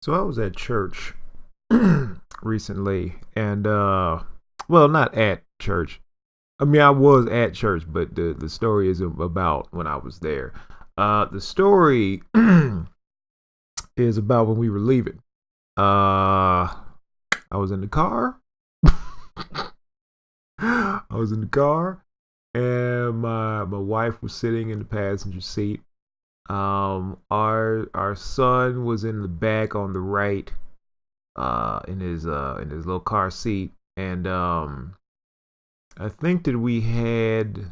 So I was at church recently, and well, not at church. I mean, I was at church, but the story is about when I was there. The story is about when we were leaving. I was in the car. I was in the car, and my wife was sitting in the passenger seat. Our son was in the back on the right, in his little car seat, and I think that we had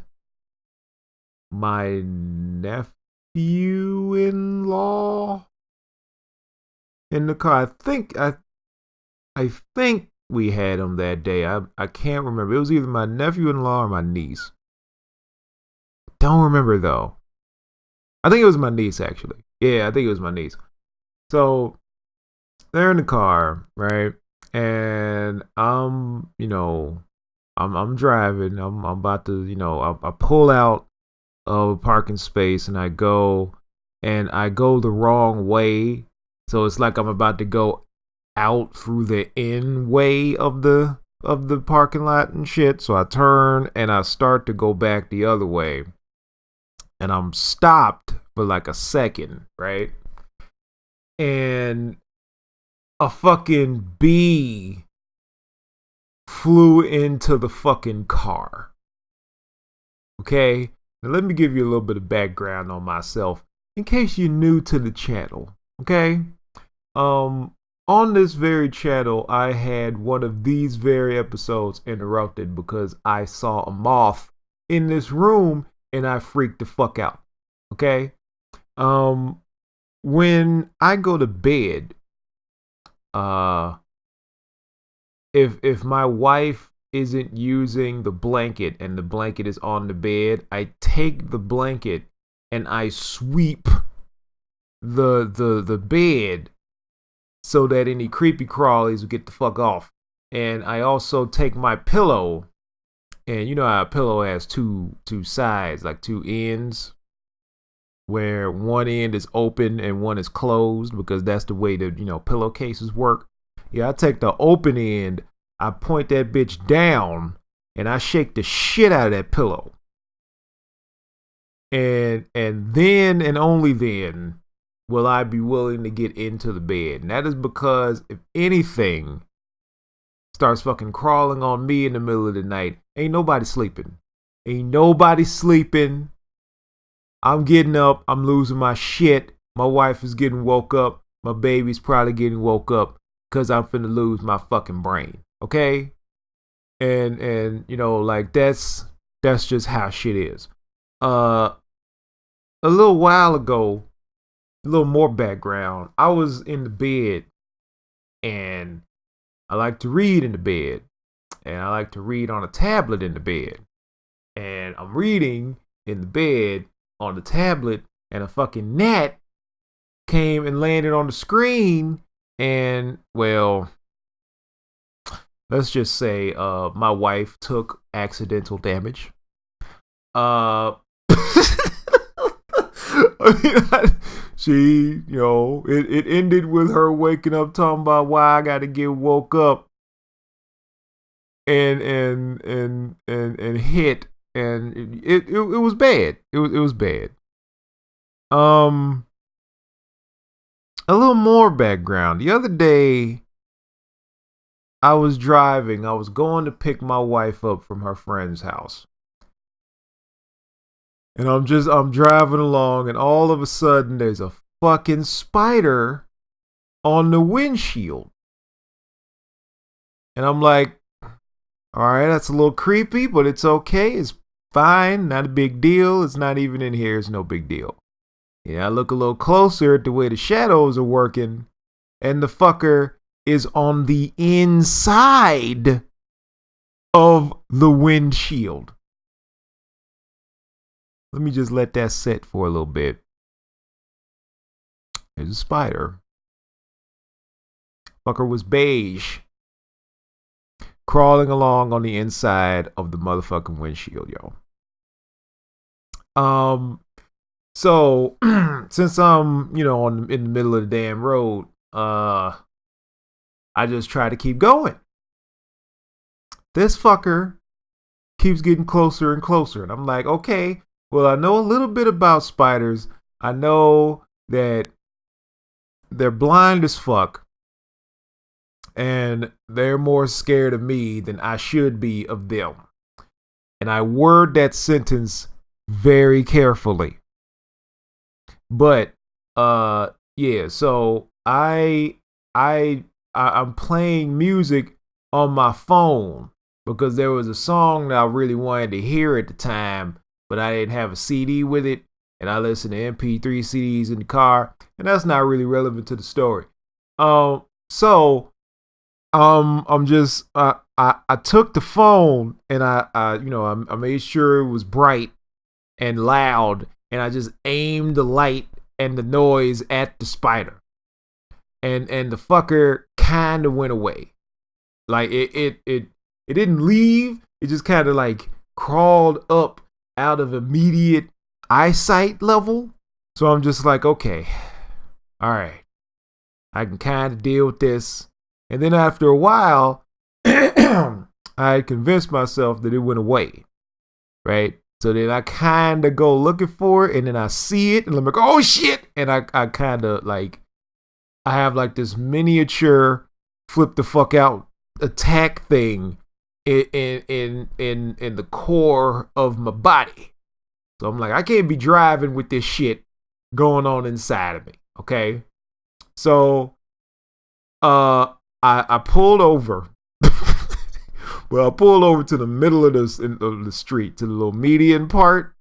my nephew-in-law in the car. I think we had him that day. I can't remember. It was either my nephew-in-law or my niece. Don't remember though. I think it was my niece actually. Yeah, I think it was my niece. So they're in the car, right? And I'm driving. I'm about to, I pull out of a parking space and I go the wrong way. So it's like I'm about to go out through the end way of the parking lot and shit. So I turn and I start to go back the other way. And I'm stopped for like a second, right? And a fucking bee flew into the fucking car. Okay? Now let me give you a little bit of background on myself in case you're new to the channel. Okay? Um on this very channel, I had one of these very episodes interrupted because I saw a moth in this room and I freaked the fuck out. Okay? Um when I go to bed, uh if my wife isn't using the blanket and the blanket is on the bed, I take the blanket and I sweep the bed so that any creepy crawlies will get the fuck off. And I also take my pillow, and you know how a pillow has two sides, like two ends, where one end is open and one is closed because that's the way that pillowcases work. Yeah, I take the open end, I point that bitch down, and I shake the shit out of that pillow. And then and only then will I be willing to get into the bed. And that is because if anything starts fucking crawling on me in the middle of the night, ain't nobody sleeping. Ain't nobody sleeping. I'm getting up. I'm losing my shit. My wife is getting woke up. My baby's probably getting woke up because I'm finna lose my fucking brain. Okay? And like that's just how shit is. Uh a little while ago, a little more background. I was in the bed and I like to read in the bed. And I like to read on a tablet in the bed. And I'm reading in the bed on the tablet, and a fucking gnat came and landed on the screen. And well, let's just say my wife took accidental damage. Uh she, it ended with her waking up talking about why I gotta get woke up and hit, and it was bad. It was bad. Um, a little more background. The other day, I was driving. I was going to pick my wife up from her friend's house, and I'm driving along, and all of a sudden, there's a fucking spider on the windshield, and I'm like, all right, that's a little creepy, but it's okay. It's fine. Not a big deal. It's not even in here. It's no big deal. Yeah, I look a little closer at the way the shadows are working, and the fucker is on the inside of the windshield. Let me just let that sit for a little bit. There's a spider. Fucker was beige, crawling along on the inside of the motherfucking windshield, yo. So since I'm, in the middle of the damn road, I just try to keep going. This fucker keeps getting closer and closer. And I'm like, okay, well, I know a little bit about spiders. I know that they're blind as fuck. And they're more scared of me than I should be of them. And I word that sentence very carefully. But yeah, so I'm playing music on my phone because there was a song that I really wanted to hear at the time, but I didn't have a CD with it, and I listened to MP3 CDs in the car, and that's not really relevant to the story. So I'm just I took the phone and I made sure it was bright and loud, and I just aimed the light and the noise at the spider, and the fucker kind of went away. Like it didn't leave. It just kind of like crawled up out of immediate eyesight level. So I'm just like, okay, all right, I can kind of deal with this. And then after a while, I had convinced myself that it went away, right? So then I kind of go looking for it, and then I see it, and I'm like, oh shit! And I kind of like, I have like this miniature flip the fuck out attack thing in the core of my body. So I'm like, I can't be driving with this shit going on inside of me, okay? So I pulled over. Well, I pulled over to the middle of the street, to the little median part.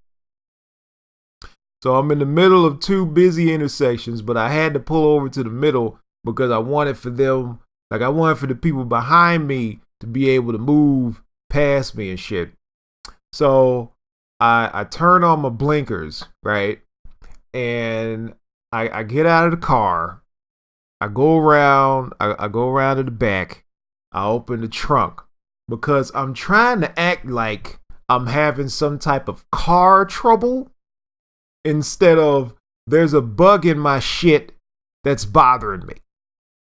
So I'm in the middle of two busy intersections, but I had to pull over to the middle because I wanted for the people behind me to be able to move past me and shit. So I turn on my blinkers, right? And I get out of the car. I go around to the back. I open the trunk because I'm trying to act like I'm having some type of car trouble instead of there's a bug in my shit that's bothering me.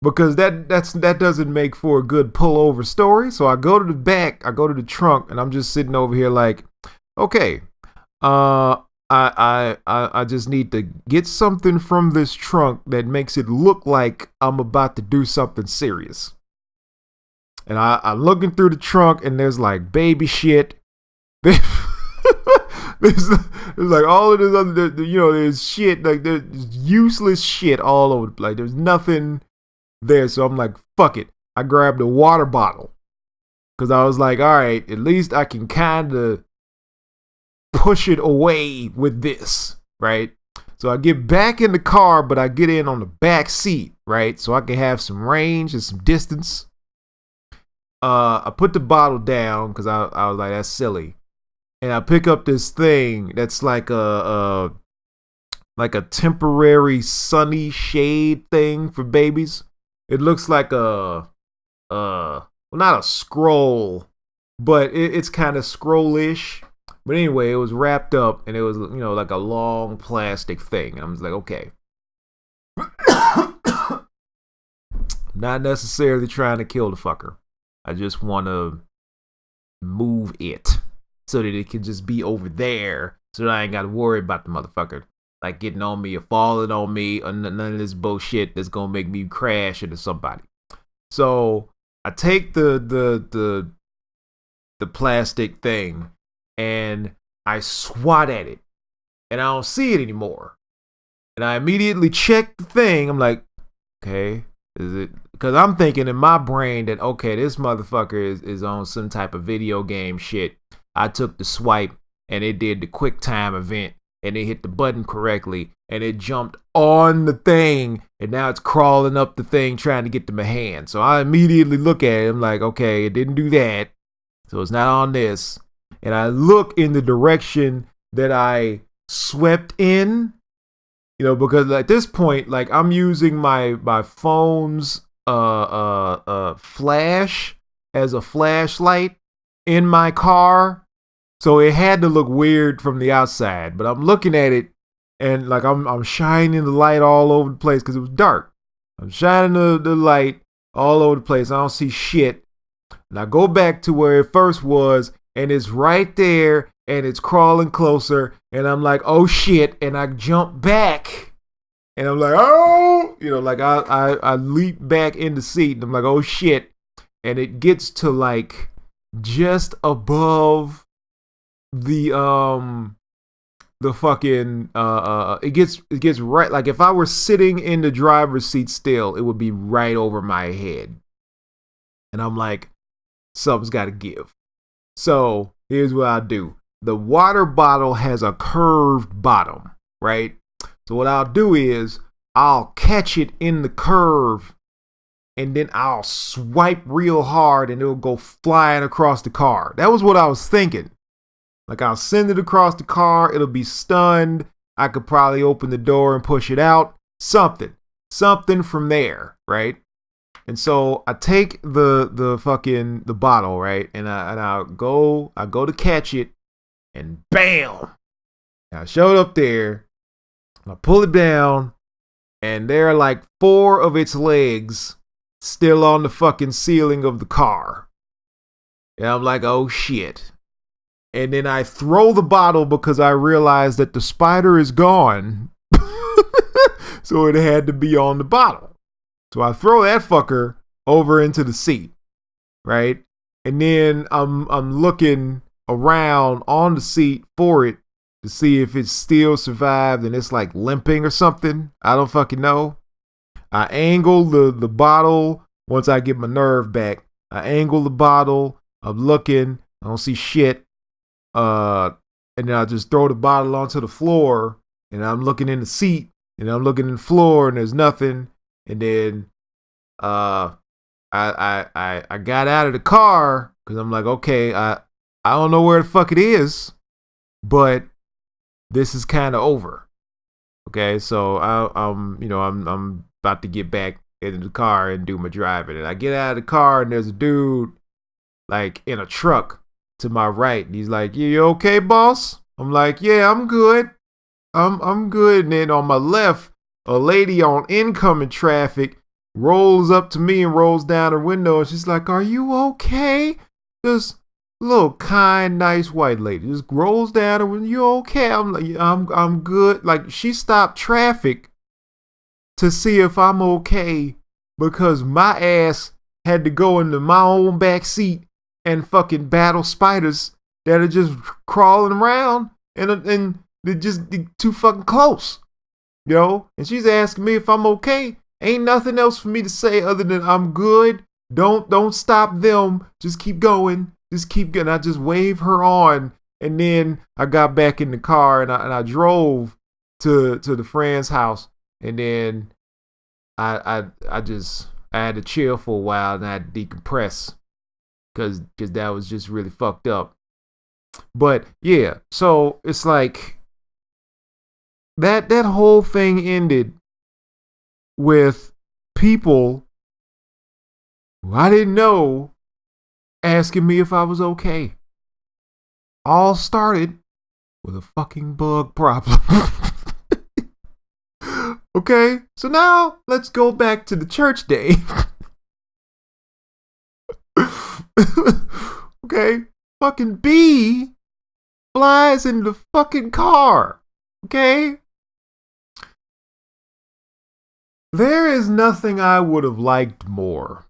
Because that doesn't make for a good pullover story. So I go to the back, I go to the trunk, and I'm just sitting over here like, okay, I just need to get something from this trunk that makes it look like I'm about to do something serious. And I'm looking through the trunk, and there's like baby shit. There's like all of this other, there's shit, like there's useless shit all over the place. There's nothing there. So I'm like, fuck it. I grabbed a water bottle because I was like, all right, at least I can kind of push it away with this, right? So I get back in the car, but I get in on the back seat, right? So I can have some range and some distance. I put the bottle down because I was like, that's silly. And I pick up this thing that's like a temporary sunny shade thing for babies. It looks like well, not a scroll, but it's kind of scrollish. But anyway, it was wrapped up, and it was, like a long plastic thing. And I was like, okay. Not necessarily trying to kill the fucker. I just want to move it so that it can just be over there so that I ain't got to worry about the motherfucker like getting on me or falling on me or none of this bullshit that's going to make me crash into somebody. So I take the plastic thing and I swat at it, and I don't see it anymore. And I immediately check the thing. I'm like, okay, is it? Because I'm thinking in my brain that, okay, this motherfucker is on some type of video game shit. I took the swipe and it did the quick time event and it hit the button correctly and it jumped on the thing and now it's crawling up the thing trying to get to my hand. So I immediately look at it. I'm like, okay, it didn't do that. So it's not on this. And I look in the direction that I swept in, because at this point, like I'm using my phone's flash as a flashlight in my car. So it had to look weird from the outside, but I'm looking at it and like I'm shining the light all over the place because it was dark. I'm shining the light all over the place. I don't see shit. And I go back to where it first was, and it's right there, and it's crawling closer, and I'm like, oh shit, and I jump back, and I'm like, oh, like I leap back in the seat, and I'm like, oh shit, and it gets to like just above the fucking it gets right, like if I were sitting in the driver's seat still, it would be right over my head, and I'm like, something's got to give. So here's what I do. The water bottle has a curved bottom, right? So what I'll do is I'll catch it in the curve, and then I'll swipe real hard, and it'll go flying across the car. That was what I was thinking. Like, I'll send it across the car. It'll be stunned. I could probably open the door and push it out. Something from there, right? And so I take the bottle, right? And I go to catch it, and bam! And I showed up there. And I pull it down, and there are like 4 of its legs still on the fucking ceiling of the car. And I'm like, oh shit. And then I throw the bottle because I realized that the spider is gone. So it had to be on the bottle. So I throw that fucker over into the seat, right? And then I'm looking around on the seat for it to see if it still survived and it's like limping or something. I don't fucking know. I angle the bottle once I get my nerve back. I angle the bottle. I'm looking. I don't see shit. And then I just throw the bottle onto the floor, and I'm looking in the seat, and I'm looking in the floor, and there's nothing. And then I got out of the car because I'm like, okay, I don't know where the fuck it is, but this is kind of over. Okay, so I'm about to get back into the car and do my driving, and I get out of the car, and there's a dude like in a truck to my right, and he's like, yeah, you okay, boss? I'm like, yeah, I'm good. I'm good. And then on my left, a lady on incoming traffic rolls up to me and rolls down her window, and she's like, are you okay? Just a little kind, nice white lady just rolls down her window. You okay? I'm like, I'm good. Like, she stopped traffic to see if I'm okay because my ass had to go into my own back seat and fucking battle spiders that are just crawling around and they're just too fucking close, And she's asking me if I'm okay. Ain't nothing else for me to say other than I'm good. Don't stop them. Just keep going. Just keep going. I just wave her on, and then I got back in the car and I drove to the friend's house, and then I had to chill for a while and I had to decompress. Because that was just really fucked up. But yeah, so it's like that whole thing ended with people who I didn't know asking me if I was okay. All started with a fucking bug problem. Okay, so now let's go back to the church day. Okay, fucking bee flies in the fucking car. Okay, there is nothing I would have liked more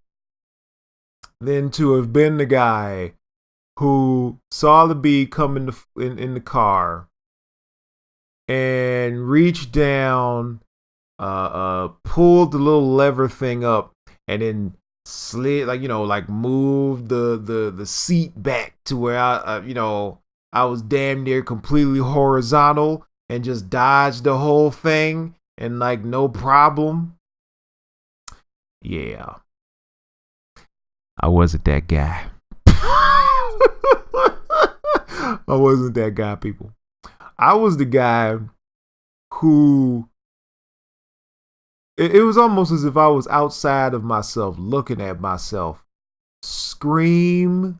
than to have been the guy who saw the bee come in the car and reached down, pulled the little lever thing up, and then slid, like moved the seat back to where I was damn near completely horizontal and just dodged the whole thing and like no problem. Yeah, I wasn't that guy. I wasn't that guy, people. I was the guy who it was almost as if I was outside of myself, looking at myself, scream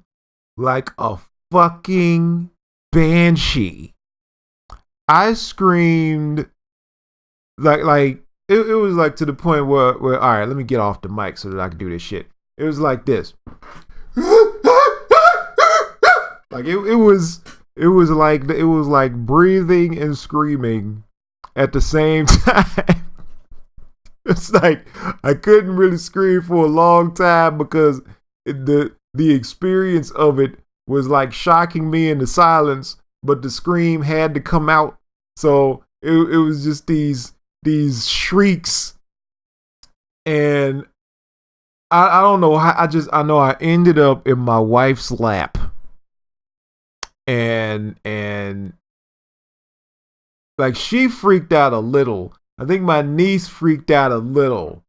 like a fucking banshee. I screamed like it was like to the point where all right, let me get off the mic so that I can do this shit. It was like this. Like it was like breathing and screaming at the same time. It's like I couldn't really scream for a long time because the experience of it was like shocking me in the silence, but the scream had to come out. So it was just these shrieks, and I don't know how. I know I ended up in my wife's lap, and like she freaked out a little. I think my niece freaked out a little.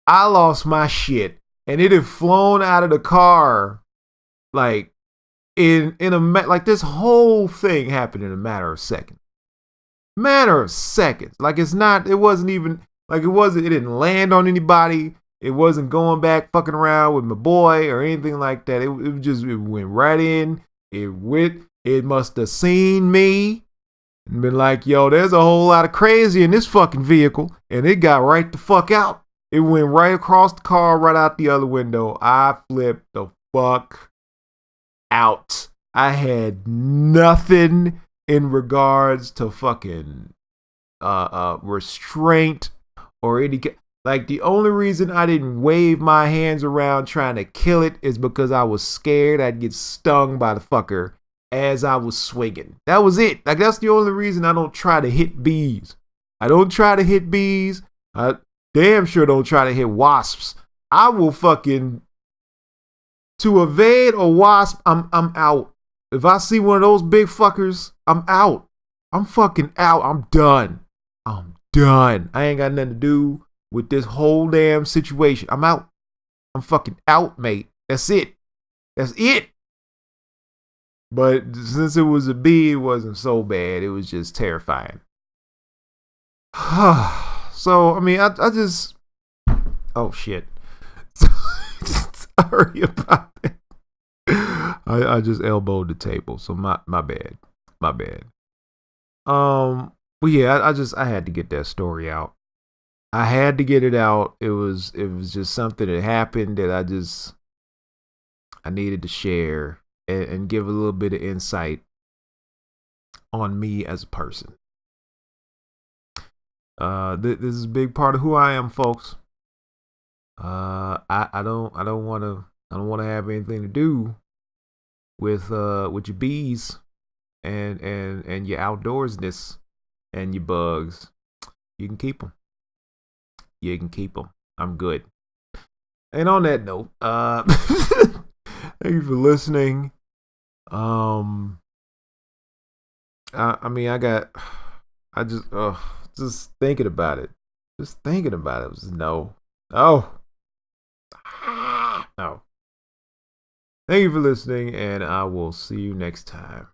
I lost my shit, and it had flown out of the car, like in a like this whole thing happened in a matter of seconds. Like it wasn't even like it didn't land on anybody. It wasn't going back fucking around with my boy or anything like that. It went right in. It must have seen me and been like, yo, there's a whole lot of crazy in this fucking vehicle. And it got right the fuck out. It went right across the car, right out the other window. I flipped the fuck out. I had nothing in regards to fucking restraint or any. Like, the only reason I didn't wave my hands around trying to kill it is because I was scared I'd get stung by the fucker as I was swinging. That was it. Like, that's the only reason I don't try to hit bees. I don't try to hit bees. I damn sure don't try to hit wasps. I will fucking... To evade a wasp, I'm out. If I see one of those big fuckers, I'm out. I'm fucking out. I'm done. I ain't got nothing to do with this whole damn situation. I'm out. I'm fucking out, mate. That's it. But since it was a bee, it wasn't so bad. It was just terrifying. So, I mean, I just... Oh, shit. Sorry about that. I just elbowed the table, so my bad. But yeah, I had to get that story out. I had to get it out. It was just something that happened that I needed to share and give a little bit of insight on me as a person. This is a big part of who I am, folks. I don't want to have anything to do with your bees and your outdoorsness and your bugs. You can keep them. I'm good. And on that note, thank you for listening. I mean, just thinking about it. Was no. No. Thank you for listening, and I will see you next time.